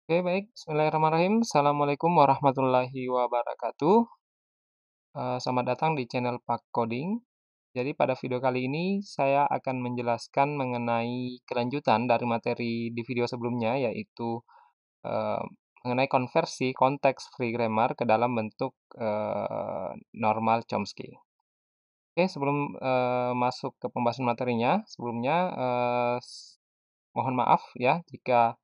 Oke, baik. Bismillahirrahmanirrahim. Assalamualaikum warahmatullahi wabarakatuh. Selamat datang di channel Pak Coding. Jadi pada video kali ini saya akan menjelaskan mengenai kelanjutan dari materi di video sebelumnya, yaitu eh, mengenai konversi konteks free grammar ke dalam bentuk normal Chomsky. Oke, sebelum masuk ke pembahasan materinya, sebelumnya mohon maaf ya jika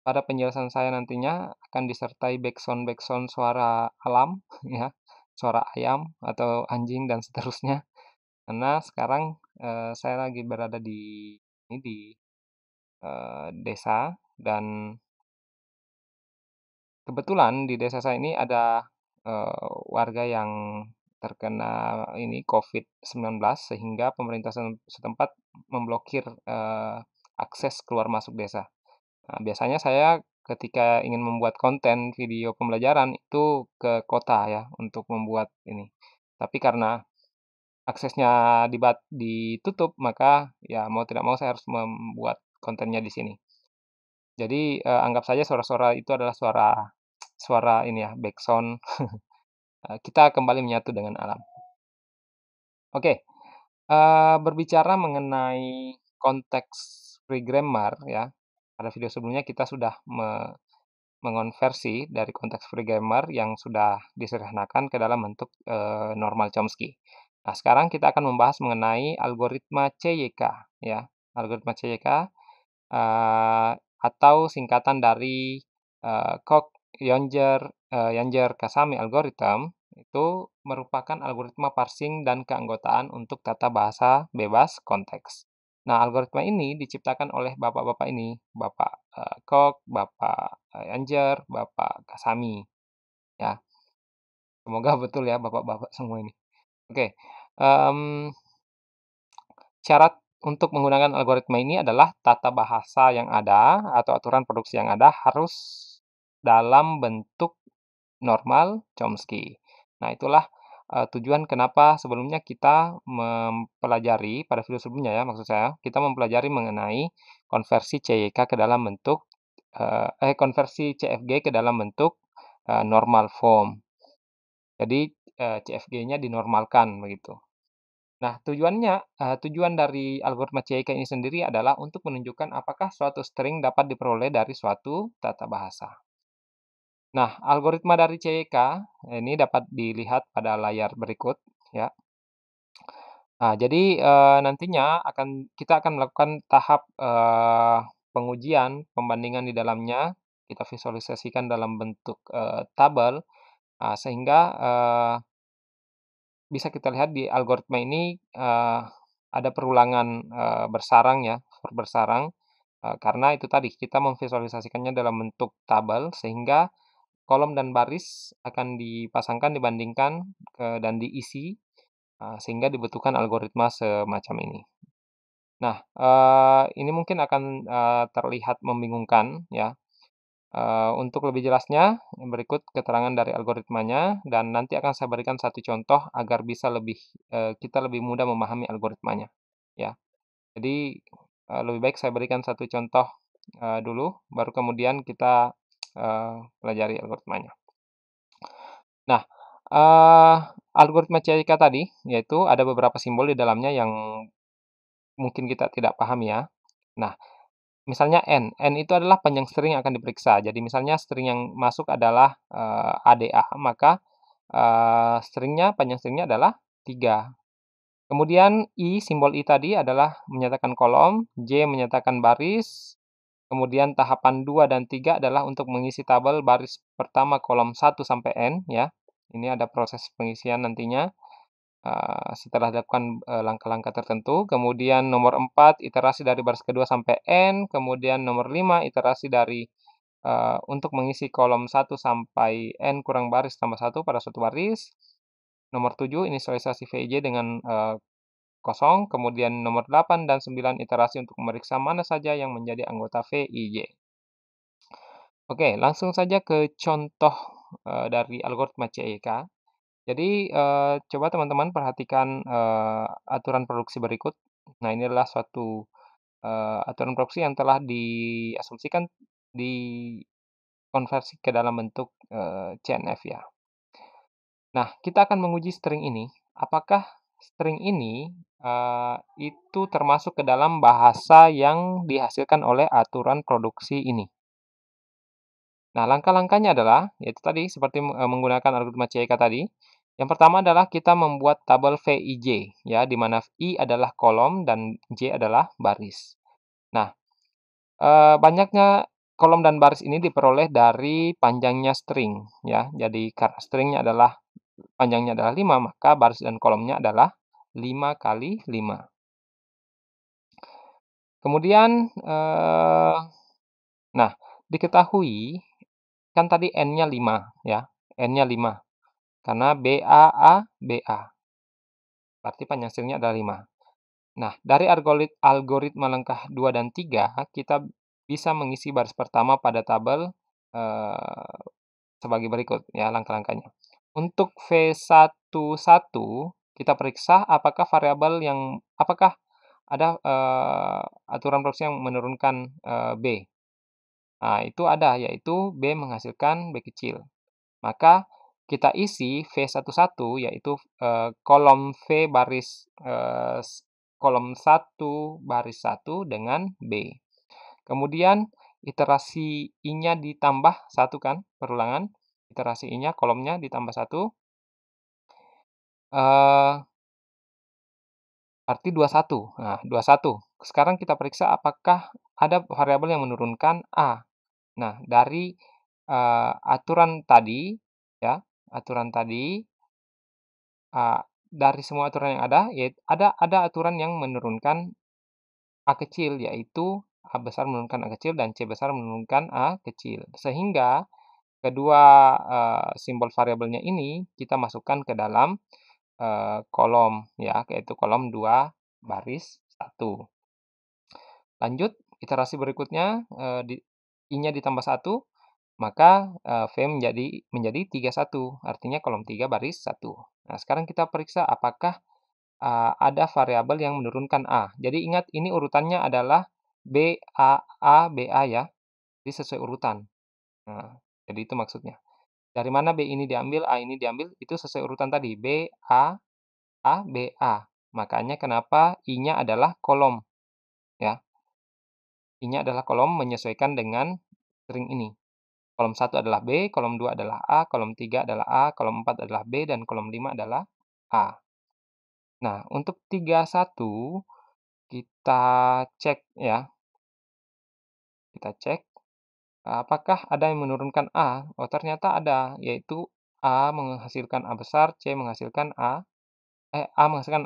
pada penjelasan saya nantinya akan disertai backsound-backsound suara alam, ya, suara ayam atau anjing dan seterusnya. Karena sekarang saya lagi berada di desa dan kebetulan di desa saya ini ada warga yang terkena ini COVID-19 sehingga pemerintah setempat memblokir akses keluar masuk desa. Nah, biasanya saya ketika ingin membuat konten video pembelajaran itu ke kota ya untuk membuat ini. Tapi karena aksesnya ditutup, maka ya mau tidak mau saya harus membuat kontennya di sini. Jadi anggap saja suara-suara itu adalah suara suara ini ya, background. Kita kembali menyatu dengan alam. Oke, berbicara mengenai konteks free grammar ya. Pada video sebelumnya kita sudah mengonversi dari konteks free grammar yang sudah disederhanakan ke dalam bentuk normal Chomsky. Nah, sekarang kita akan membahas mengenai algoritma CYK ya. Algoritma CYK atau singkatan dari Koch-Younger-Kasami algorithm itu merupakan algoritma parsing dan keanggotaan untuk tata bahasa bebas konteks. Nah, algoritma ini diciptakan oleh bapak-bapak ini, Bapak Koch, Bapak Younger, Bapak Kasami. Ya, semoga betul ya bapak-bapak semua ini. Oke, em, syarat untuk menggunakan algoritma ini adalah tata bahasa yang ada atau aturan produksi yang ada harus dalam bentuk normal Chomsky. Nah, itulah tujuan kenapa sebelumnya kita mempelajari pada video sebelumnya ya maksud saya, kita mempelajari mengenai konversi CYK ke dalam bentuk konversi CFG ke dalam bentuk normal form. Jadi CFG-nya dinormalkan begitu. Nah, tujuan dari algoritma CYK ini sendiri adalah untuk menunjukkan apakah suatu string dapat diperoleh dari suatu tata bahasa. Nah, algoritma dari CYK ini dapat dilihat pada layar berikut, ya. Nah, jadi nantinya kita akan melakukan tahap pengujian, pembandingan di dalamnya. Kita visualisasikan dalam bentuk tabel, sehingga bisa kita lihat di algoritma ini ada perulangan bersarang ya, bersarang karena itu tadi kita memvisualisasikannya dalam bentuk tabel sehingga kolom dan baris akan dipasangkan, dibandingkan dan diisi sehingga dibutuhkan algoritma semacam ini. Nah, ini mungkin akan terlihat membingungkan ya. Untuk lebih jelasnya, berikut keterangan dari algoritmanya, dan nanti akan saya berikan satu contoh agar bisa kita lebih mudah memahami algoritmanya. Ya, jadi lebih baik saya berikan satu contoh dulu, baru kemudian kita pelajari algoritmanya. Nah, algoritma CIK tadi, yaitu ada beberapa simbol di dalamnya yang mungkin kita tidak paham ya. Nah, misalnya N itu adalah panjang string yang akan diperiksa. Jadi misalnya string yang masuk adalah ADA, maka panjang stringnya adalah 3. Kemudian simbol I tadi adalah menyatakan kolom, J menyatakan baris, kemudian tahapan 2 dan 3 adalah untuk mengisi tabel baris pertama kolom 1 sampai N ya. Ini ada proses pengisian nantinya setelah dilakukan langkah-langkah tertentu. Kemudian nomor 4 iterasi dari baris kedua sampai N, kemudian nomor 5 iterasi dari untuk mengisi kolom 1 sampai N kurang baris tambah 1 pada suatu baris. Nomor 7 inisialisasi VIJ dengan kosong, kemudian nomor 8 dan 9 iterasi untuk memeriksa mana saja yang menjadi anggota VIJ. Oke, langsung saja ke contoh dari algoritma CIK. Jadi, coba teman-teman perhatikan aturan produksi berikut. Nah, ini adalah suatu aturan produksi yang telah diasumsikan konversi ke dalam bentuk CNF ya. Nah, kita akan menguji string ini. Apakah string ini itu termasuk ke dalam bahasa yang dihasilkan oleh aturan produksi ini. Nah, langkah-langkahnya adalah, yaitu tadi seperti menggunakan algoritma CEK tadi. Yang pertama adalah kita membuat tabel VIJ, ya, di mana I adalah kolom dan J adalah baris. Nah, banyaknya kolom dan baris ini diperoleh dari panjangnya string, ya. Jadi karena stringnya adalah panjangnya adalah 5, maka baris dan kolomnya adalah 5 kali 5. Kemudian, nah, diketahui kan tadi N-nya 5, ya, N-nya 5, karena BAA, BA, berarti panjang stringnya adalah 5. Nah, dari algoritma langkah 2 dan 3, kita bisa mengisi baris pertama pada tabel sebagai berikut, ya, langkah-langkahnya. Untuk V11, kita periksa apakah apakah ada aturan produksi yang menurunkan B. Nah, itu ada, yaitu B menghasilkan B kecil. Maka kita isi V11, yaitu kolom V baris kolom 1 baris 1 dengan B. Kemudian iterasi I-nya ditambah 1 kan, perulangan. Iterasi I-nya, kolomnya ditambah 1. Berarti 21. Nah, 21. Sekarang kita periksa apakah ada variabel yang menurunkan A. Nah, dari aturan tadi, ya, aturan tadi, dari semua aturan yang ada, yaitu ada aturan yang menurunkan A kecil, yaitu A besar menurunkan A kecil dan C besar menurunkan A kecil. Sehingga kedua simbol variabelnya ini kita masukkan ke dalam kolom, ya, yaitu kolom 2 baris 1. Lanjut, iterasi berikutnya I-nya ditambah 1, maka V menjadi 31, artinya kolom 3 baris 1. Nah, sekarang kita periksa apakah ada variabel yang menurunkan A. Jadi ingat, ini urutannya adalah B, A, B, A ya, jadi sesuai urutan. Nah, jadi itu maksudnya. Dari mana B ini diambil, A ini diambil, itu sesuai urutan tadi, B, A, B, A. Makanya kenapa I-nya adalah kolom, ya. I-nya adalah kolom menyesuaikan dengan string ini. Kolom 1 adalah B, kolom 2 adalah A, kolom 3 adalah A, kolom 4 adalah B, dan kolom 5 adalah A. Nah, untuk 31 kita cek ya. Kita cek apakah ada yang menurunkan A. Oh, ternyata ada, yaitu A menghasilkan A besar, A menghasilkan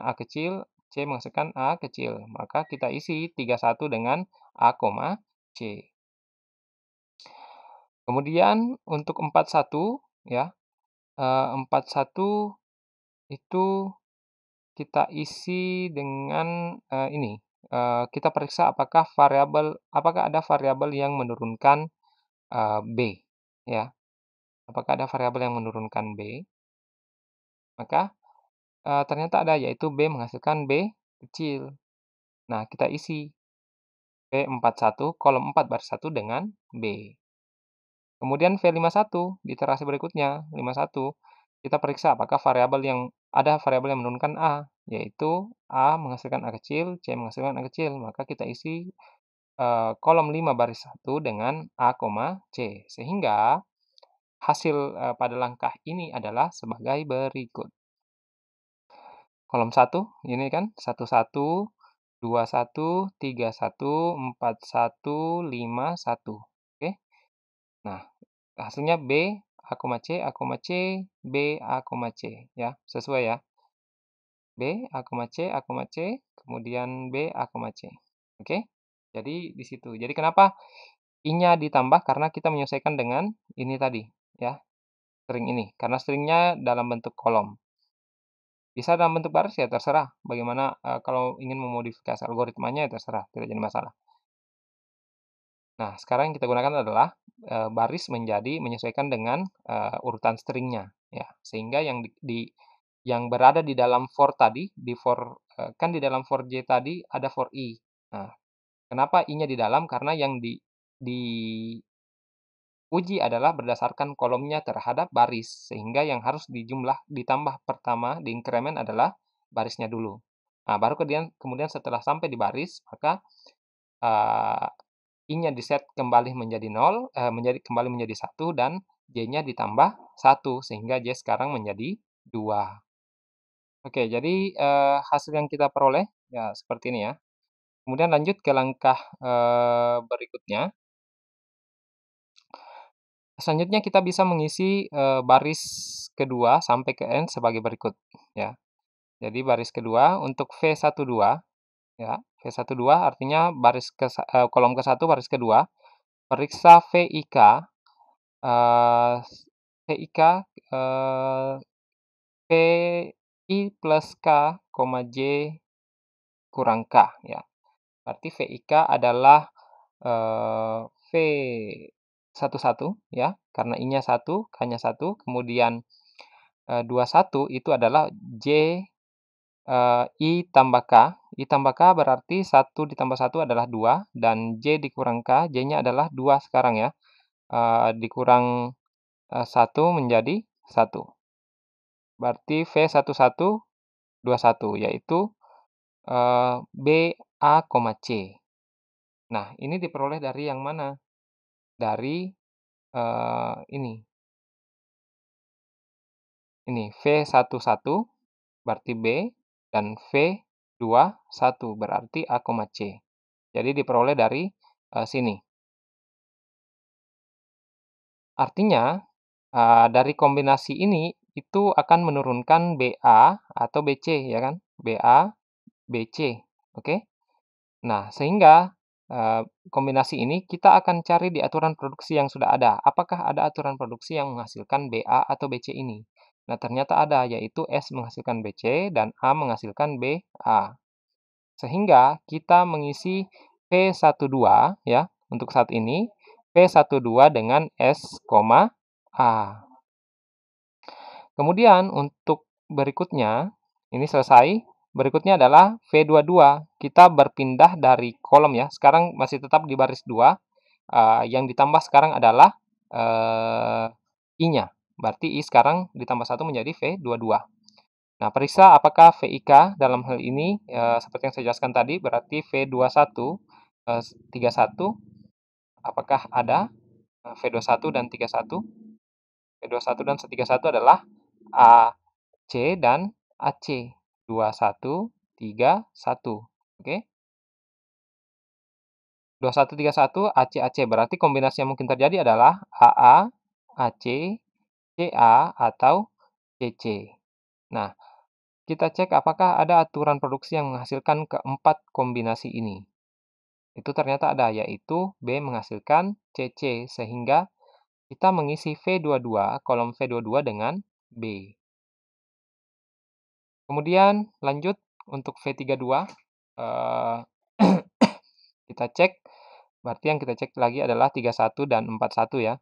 A kecil, C menghasilkan A kecil. Maka kita isi 31 dengan A, C. Kemudian untuk 41 ya, 41 itu kita isi dengan ini, kita periksa apakah ada variabel yang menurunkan B, ya. Apakah ada variabel yang menurunkan B? Maka ternyata ada, yaitu B menghasilkan B kecil. Nah, kita isi V41 kolom 4 baris 1 dengan B. Kemudian V51 di iterasi berikutnya, 51, kita periksa apakah ada variabel yang menurunkan A, yaitu A menghasilkan A kecil, C menghasilkan A kecil. Maka kita isi kolom 5 baris 1 dengan A, C. Sehingga hasil pada langkah ini adalah sebagai berikut. Kolom 1, ini kan 11, 21, 31, 41, 51. Oke. Nah, hasilnya B, A, C, A, C, B, A, C, ya, sesuai ya. B, A, C, A, C, kemudian B, A, C. Oke? Jadi di situ. Jadi kenapa I-nya ditambah? Karena kita menyesuaikan dengan ini tadi, ya, string ini. Karena stringnya dalam bentuk kolom. Bisa dalam bentuk baris ya terserah. Bagaimana kalau ingin memodifikasi algoritmanya ya terserah, tidak jadi masalah. Nah, sekarang yang kita gunakan adalah baris menyesuaikan dengan urutan stringnya, ya. Sehingga yang berada di dalam for tadi, kan di dalam for J tadi ada for I. Nah, kenapa I-nya di dalam? Karena yang uji adalah berdasarkan kolomnya terhadap baris, sehingga yang harus ditambah pertama di increment adalah barisnya dulu. Nah, baru kemudian setelah sampai di baris, maka I-nya diset kembali menjadi 0, kembali menjadi 1, dan J-nya ditambah 1, sehingga J sekarang menjadi 2. Oke, jadi hasil yang kita peroleh ya seperti ini ya. Kemudian lanjut ke langkah berikutnya. Selanjutnya kita bisa mengisi baris kedua sampai ke N sebagai berikut ya. Jadi baris kedua untuk V12 ya. V12 artinya kolom ke-1 baris kedua. Periksa VIK VIK VI plus K, J kurang K ya. Berarti VIK adalah V11 ya, karena I-nya 1, K-nya 1, kemudian 21 itu adalah J I tambah K. I tambah K berarti 1 ditambah 1 adalah 2, dan J dikurang K, J-nya adalah 2 sekarang ya. Dikurang 1 menjadi 1. Berarti V1121, yaitu B, A, C. Nah, ini diperoleh dari yang mana? Dari ini. Ini V11 berarti B, dan V21 berarti A, C. Jadi diperoleh dari sini. Artinya, dari kombinasi ini itu akan menurunkan BA atau BC, ya kan? BA, BC, oke? Nah, sehingga kombinasi ini kita akan cari di aturan produksi yang sudah ada. Apakah ada aturan produksi yang menghasilkan BA atau BC ini? Nah, ternyata ada, yaitu S menghasilkan BC dan A menghasilkan BA. Sehingga kita mengisi P12 ya, untuk saat ini P12 dengan S, A. Kemudian untuk berikutnya, ini selesai. Berikutnya adalah V22. Kita berpindah dari kolom ya. Sekarang masih tetap di baris 2. Yang ditambah sekarang adalah I-nya. Berarti I sekarang ditambah 1 menjadi V22. Nah, periksa apakah VIK dalam hal ini, seperti yang saya jelaskan tadi, berarti V21, 31, apakah ada V21 dan 31? V21 dan 31 adalah AC dan AC. 21, 31. Oke? 21, 31, AC, AC. Berarti kombinasi yang mungkin terjadi adalah AA, AC, CA, atau CC. Nah, kita cek apakah ada aturan produksi yang menghasilkan keempat kombinasi ini. Itu ternyata ada, yaitu B menghasilkan CC, sehingga kita mengisi V22, kolom V22 dengan B. Kemudian lanjut untuk V32, kita cek, berarti yang kita cek lagi adalah 31 dan 41 ya.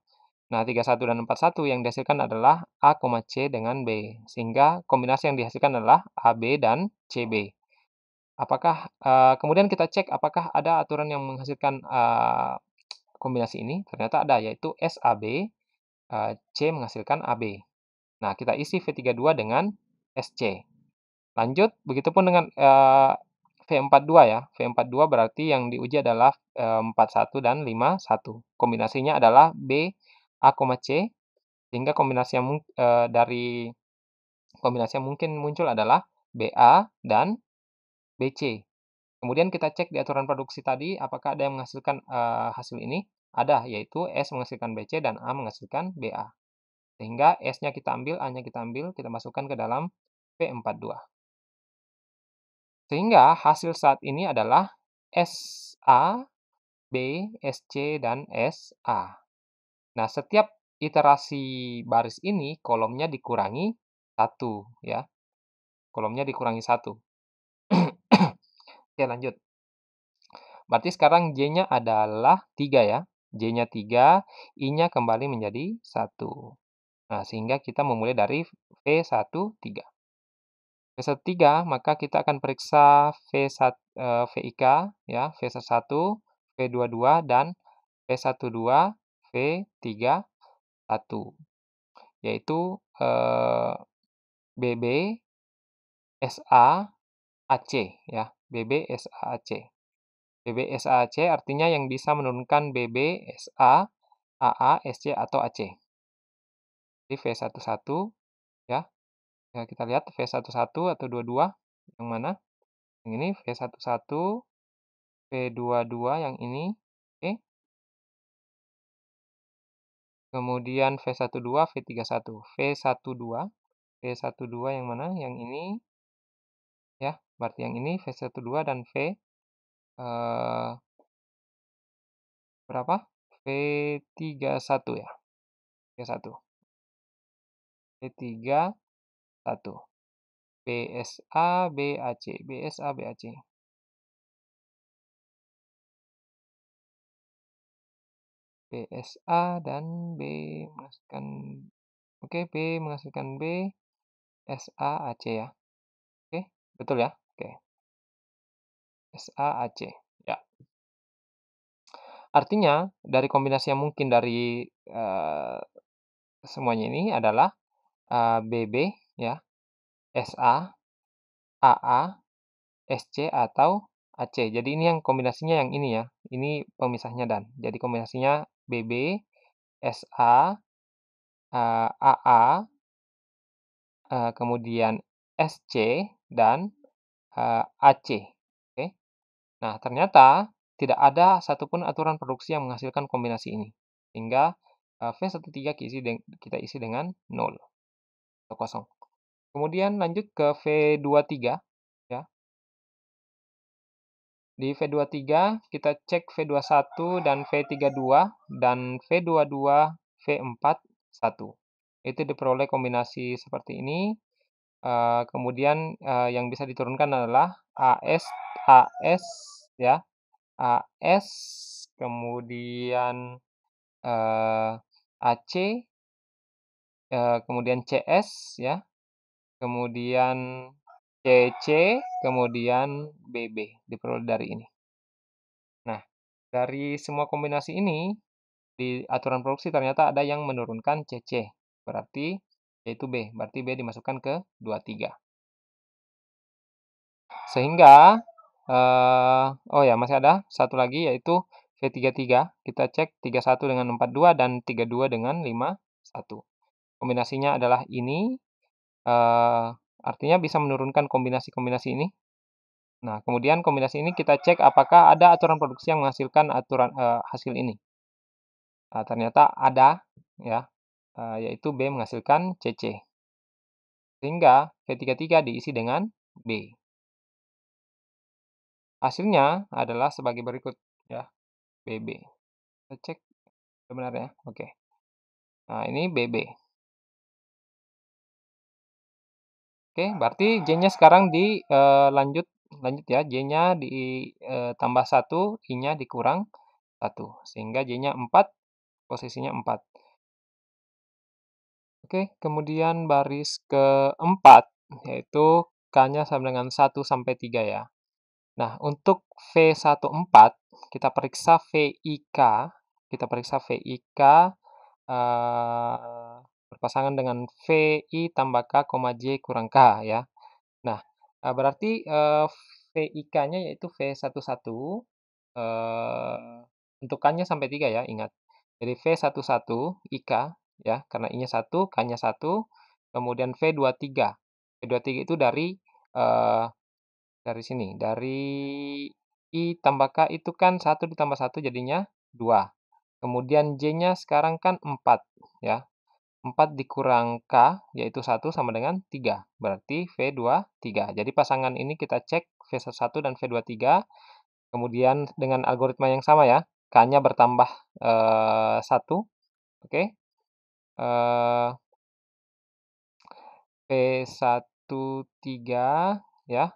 Nah, 31 dan 41 yang dihasilkan adalah A, C dengan B. Sehingga kombinasi yang dihasilkan adalah AB dan CB. Apakah kemudian kita cek apakah ada aturan yang menghasilkan kombinasi ini? Ternyata ada, yaitu SAB, C menghasilkan AB. Nah, kita isi V32 dengan SC. Lanjut, begitupun dengan V42 ya. V42 berarti yang diuji adalah 41 dan 51. Kombinasinya adalah B, A, C, sehingga dari kombinasi yang mungkin muncul adalah BA dan BC. Kemudian kita cek di aturan produksi tadi, apakah ada yang menghasilkan hasil ini? Ada, yaitu S menghasilkan BC dan A menghasilkan BA. Sehingga S-nya kita ambil, A-nya kita ambil, kita masukkan ke dalam V42. Sehingga hasil saat ini adalah SA, B, SC, dan SA. Nah, setiap iterasi baris ini, kolomnya dikurangi 1, ya. Kolomnya dikurangi 1. Oke, lanjut. Berarti sekarang J-nya adalah 3 ya. J-nya 3, I-nya kembali menjadi 1. Nah, sehingga kita memulai dari V13. V13, maka kita akan periksa VIK, ya, V11, V22, dan V12, V31, yaitu BB SA AC ya, BB SA AC. BB SA AC artinya yang bisa menurunkan BB SA, AA, SC atau AC. Jadi V11 ya. Ya, kita lihat V11 atau 22 yang mana? Yang ini V11, V22 yang ini. Oke. Kemudian V12, V31. V12 yang mana? Yang ini ya, berarti yang ini V12 dan eh, berapa? V31 ya. V1. V31. BSA BAC, BSA BAC. BSA dan B menghasilkan oke, B menghasilkan B, SA AC ya. Oke, betul ya? Oke. SA AC. Ya. Artinya dari kombinasi yang mungkin dari semuanya ini adalah BB ya, SA, AA, SC atau AC. Jadi ini yang kombinasinya yang ini ya. Ini pemisahnya dan. Jadi kombinasinya BB, SA, AA, kemudian SC dan AC. Oke. Nah, ternyata tidak ada satupun aturan produksi yang menghasilkan kombinasi ini. Sehingga V13 kita isi dengan 0 atau kosong. Kemudian lanjut ke V23 ya. Di V23 kita cek V21 dan V32 dan V22, V41. Itu diperoleh kombinasi seperti ini. Kemudian yang bisa diturunkan adalah AS ya, AS, kemudian AC, kemudian CS ya, kemudian CC, kemudian BB diperoleh dari ini. Nah, dari semua kombinasi ini di aturan produksi ternyata ada yang menurunkan CC, berarti yaitu B, berarti B dimasukkan ke 23. Sehingga oh ya, masih ada satu lagi yaitu V33. Kita cek 31 dengan 42 dan 32 dengan 51. Kombinasinya adalah ini. Artinya bisa menurunkan kombinasi-kombinasi ini. Nah, kemudian kombinasi ini kita cek apakah ada aturan produksi yang menghasilkan hasil ini. Ternyata ada ya, yaitu B menghasilkan CC. Sehingga V33 diisi dengan B. Hasilnya adalah sebagai berikut ya, BB. Kita cek sebenarnya. Oke. Nah, ini BB. Oke, berarti J-nya sekarang lanjut ya. J-nya ditambah 1, I-nya dikurang 1. Sehingga J-nya 4, posisinya 4. Oke, kemudian baris keempat, yaitu K-nya sama dengan 1 sampai 3 ya. Nah, untuk V14, kita periksa VIK. Kita periksa VIK berpasangan dengan VI tambah K, J kurang K ya. Nah, berarti VIK-nya yaitu V11, untuk K-nya sampai 3 ya, ingat. Jadi V11 IK ya, karena I-nya 1, K-nya 1, kemudian V23. V23 itu dari sini, dari I tambah K itu kan 1 ditambah 1 jadinya 2. Kemudian J-nya sekarang kan 4 ya. 4 dikurang K, yaitu 1 sama dengan 3. Berarti V23. Jadi pasangan ini kita cek V1 dan V23. Kemudian dengan algoritma yang sama ya. K-nya bertambah 1. Oke. V13 ya.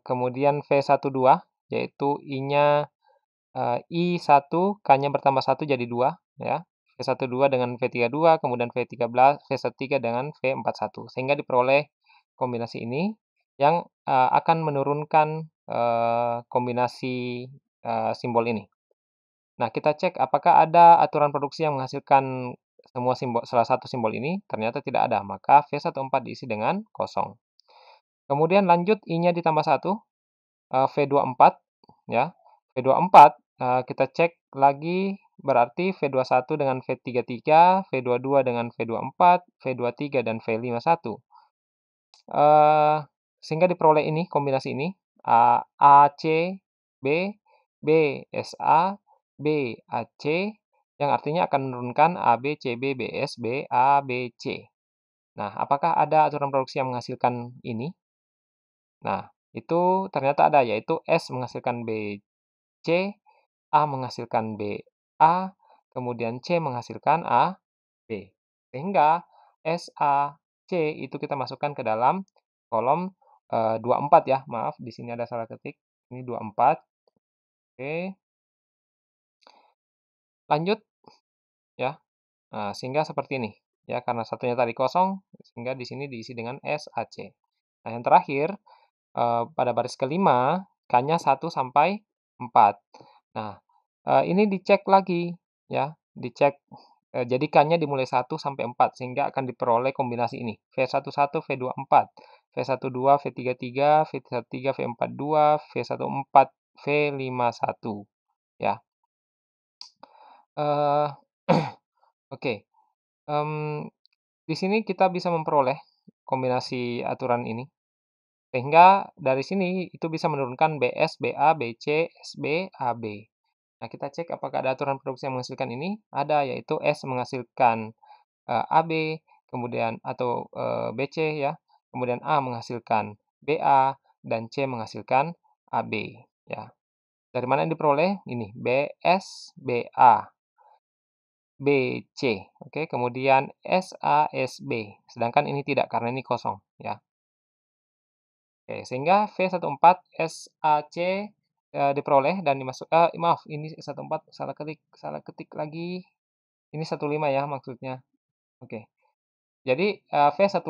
Kemudian V12, yaitu I-nya I1, K-nya bertambah 1 jadi 2 ya. V12 dengan V32, kemudian V13 dengan V41. Sehingga diperoleh kombinasi ini yang akan menurunkan kombinasi simbol ini. Nah, kita cek apakah ada aturan produksi yang menghasilkan salah satu simbol ini, ternyata tidak ada, maka V14 diisi dengan kosong. Kemudian lanjut I-nya ditambah 1, V24, ya. V24, kita cek lagi, berarti V21 dengan V33, V22 dengan V24, V23 dan V51. Sehingga diperoleh ini, kombinasi ini, AC, B, B, SA, B, AC, yang artinya akan menurunkan AB, CB, BS, B, A, B, C. Nah, apakah ada aturan produksi yang menghasilkan ini? Nah, itu ternyata ada, yaitu S menghasilkan BC, A menghasilkan BA, kemudian C menghasilkan AB. Sehingga S, A, C itu kita masukkan ke dalam kolom 24 ya. Maaf, di sini ada salah ketik. Ini 24. Oke. Lanjut ya. Nah, sehingga seperti ini. Ya, karena satunya tadi kosong, sehingga di sini diisi dengan S, A, C. Nah, yang terakhir, pada baris kelima, K-nya 1 sampai 4. Nah, ini dicek lagi, ya, dicek, jadi K-nya dimulai 1 sampai 4, sehingga akan diperoleh kombinasi ini, V11, V24, V12, V33, V13, V42, V14, V51, ya. Eee, oke, di sini kita bisa memperoleh kombinasi aturan ini. Sehingga dari sini itu bisa menurunkan BS, BA, BC, SB, AB. Nah, kita cek apakah ada aturan produksi yang menghasilkan ini? Ada, yaitu S menghasilkan AB, kemudian atau BC ya, kemudian A menghasilkan BA, dan C menghasilkan AB. Ya. Dari mana yang diperoleh? Ini BS, BA, BC. Oke, kemudian SA, SB. Sedangkan ini tidak karena ini kosong. Ya. Oke, sehingga V14 SAC diperoleh dan maaf, ini 14 salah ketik lagi. Ini 15 ya maksudnya. Oke. Jadi V15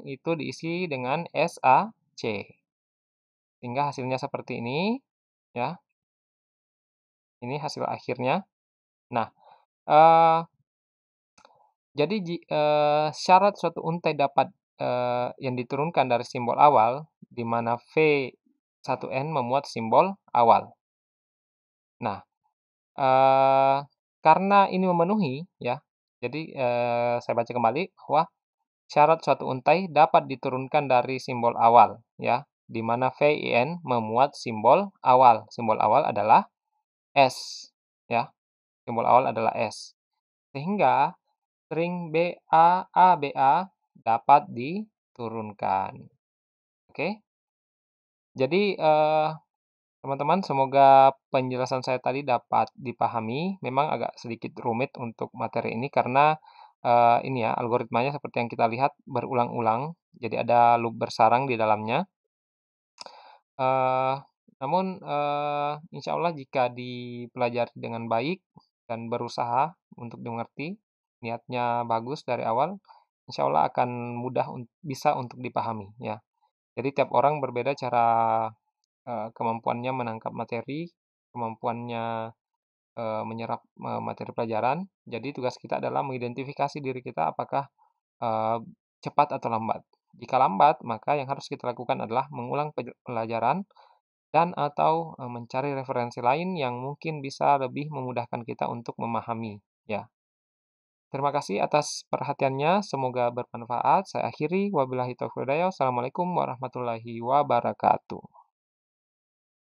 itu diisi dengan SAC. Sehingga hasilnya seperti ini ya. Ini hasil akhirnya. Nah, eh, jadi syarat suatu untai dapat yang diturunkan dari simbol awal, di mana V1N memuat simbol awal. Nah, karena ini memenuhi ya, jadi saya baca kembali bahwa syarat suatu untai dapat diturunkan dari simbol awal ya, di mana VIN memuat simbol awal. Simbol awal adalah S ya, simbol awal adalah S. Sehingga string BA dapat diturunkan. Oke. Jadi teman-teman, semoga penjelasan saya tadi dapat dipahami. Memang agak sedikit rumit untuk materi ini karena ini ya, algoritmanya seperti yang kita lihat berulang-ulang. Jadi ada loop bersarang di dalamnya. Namun insya Allah jika dipelajari dengan baik dan berusaha untuk dimengerti, niatnya bagus dari awal, insya Allah akan mudah bisa untuk dipahami ya. Jadi tiap orang berbeda cara kemampuannya menangkap materi, kemampuannya menyerap materi pelajaran. Jadi tugas kita adalah mengidentifikasi diri kita apakah cepat atau lambat. Jika lambat, maka yang harus kita lakukan adalah mengulang pelajaran dan atau mencari referensi lain yang mungkin bisa lebih memudahkan kita untuk memahami. Ya. Terima kasih atas perhatiannya. Semoga bermanfaat. Saya akhiri. Wabillahi taufiq wal hidayah. Assalamualaikum warahmatullahi wabarakatuh.